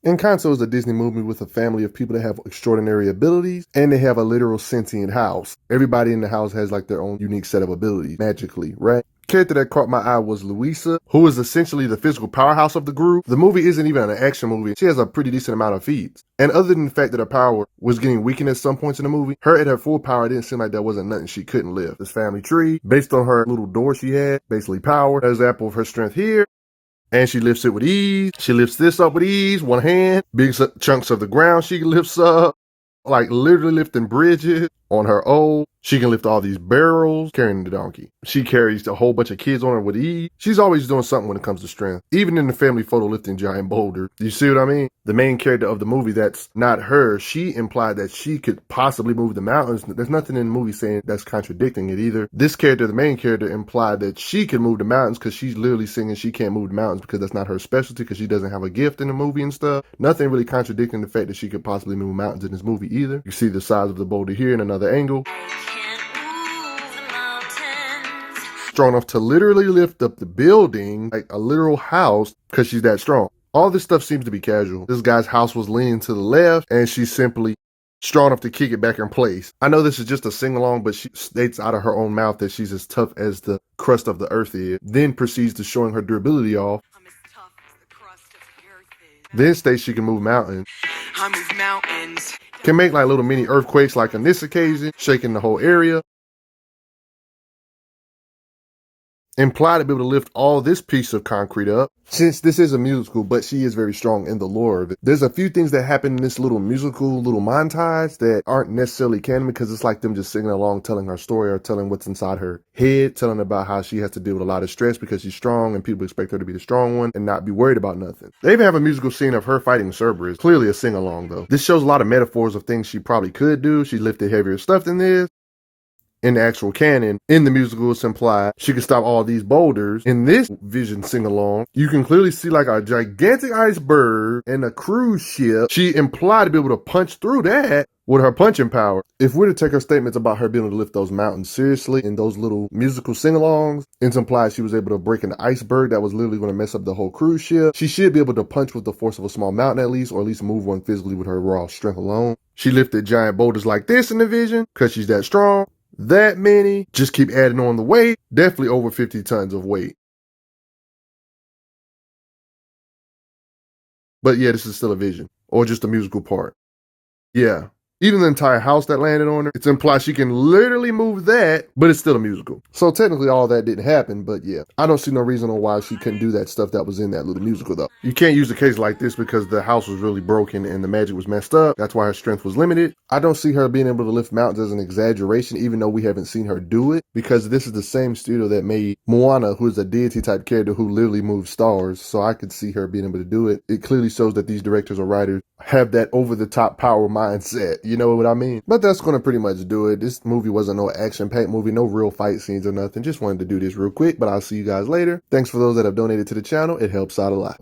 Encanto is a Disney movie with a family of people that have extraordinary abilities, and they have a literal sentient house. Everybody in the house has like their own unique set of abilities, magically, right? Character that caught my eye was Luisa, who is essentially the physical powerhouse of the group. The movie isn't even an action movie. She has a pretty decent amount of feats. And other than the fact that her power was getting weakened at some points in the movie, her at her full power, it didn't seem like there wasn't nothing she couldn't lift. This family tree, based on her little door she had, basically power. An example of her strength here. And she lifts it with ease. She lifts this up with ease, one hand. Big chunks of the ground she lifts up. Like literally lifting bridges on her own. She can lift all these barrels carrying the donkey. She carries a whole bunch of kids on her with ease. She's always doing something when it comes to strength. Even in the family photo lifting giant boulders. You see what I mean? The main character of the movie that's not her, she implied that she could possibly move the mountains. There's nothing in the movie saying that's contradicting it either. This character, the main character, implied that she could move the mountains because she's literally singing she can't move the mountains because that's not her specialty because she doesn't have a gift in the movie and stuff. Nothing really contradicting the fact that she could possibly move mountains in this movie either. You see the size of the boulder here in another angle. Strong enough to literally lift up the building like a literal house because she's that strong. All this stuff seems to be casual. This guy's house was leaning to the left and she's simply strong enough to kick it back in place. I know this is just a sing-along, but she states out of her own mouth that she's as tough as the crust of the earth is, then proceeds to showing her durability off. I'm as tough as the crust of the earth is. Then states she can move mountains. I move mountains. Can make like little mini earthquakes like on this occasion, shaking the whole area. Implied to be able to lift all this piece of concrete up. Since this is a musical, but she is very strong in the lore of it. There's a few things that happen in this little musical, little montage that aren't necessarily canon because it's like them just singing along, telling her story or telling what's inside her head, telling about how she has to deal with a lot of stress because she's strong and people expect her to be the strong one and not be worried about nothing. They even have a musical scene of her fighting Cerberus. Clearly a sing-along though. This shows a lot of metaphors of things she probably could do. She lifted heavier stuff than this. In the actual canon, in the musical, it's implied she can stop all these boulders. In this vision sing-along, you can clearly see like a gigantic iceberg and a cruise ship. She implied to be able to punch through that with her punching power. If we're to take her statements about her being able to lift those mountains seriously in those little musical sing-alongs, it's implied she was able to break an iceberg that was literally going to mess up the whole cruise ship. She should be able to punch with the force of a small mountain at least, or at least move one physically with her raw strength alone. She lifted giant boulders like this in the vision because she's that strong. That many, just keep adding on the weight, definitely over 50 tons of weight. But yeah, this is still a vision, or just a musical part. Yeah. Even the entire house that landed on her, it's implied she can literally move that, but it's still a musical. So technically all that didn't happen, but yeah. I don't see no reason on why she couldn't do that stuff that was in that little musical though. You can't use a case like this because the house was really broken and the magic was messed up. That's why her strength was limited. I don't see her being able to lift mountains as an exaggeration, even though we haven't seen her do it, because this is the same studio that made Moana, who is a deity type character who literally moves stars. So I could see her being able to do it. It clearly shows that these directors or writers have that over-the-top power mindset. You know what I mean? But that's going to pretty much do it. This movie wasn't no action-packed movie, no real fight scenes or nothing. Just wanted to do this real quick, but I'll see you guys later. Thanks for those that have donated to the channel. It helps out a lot.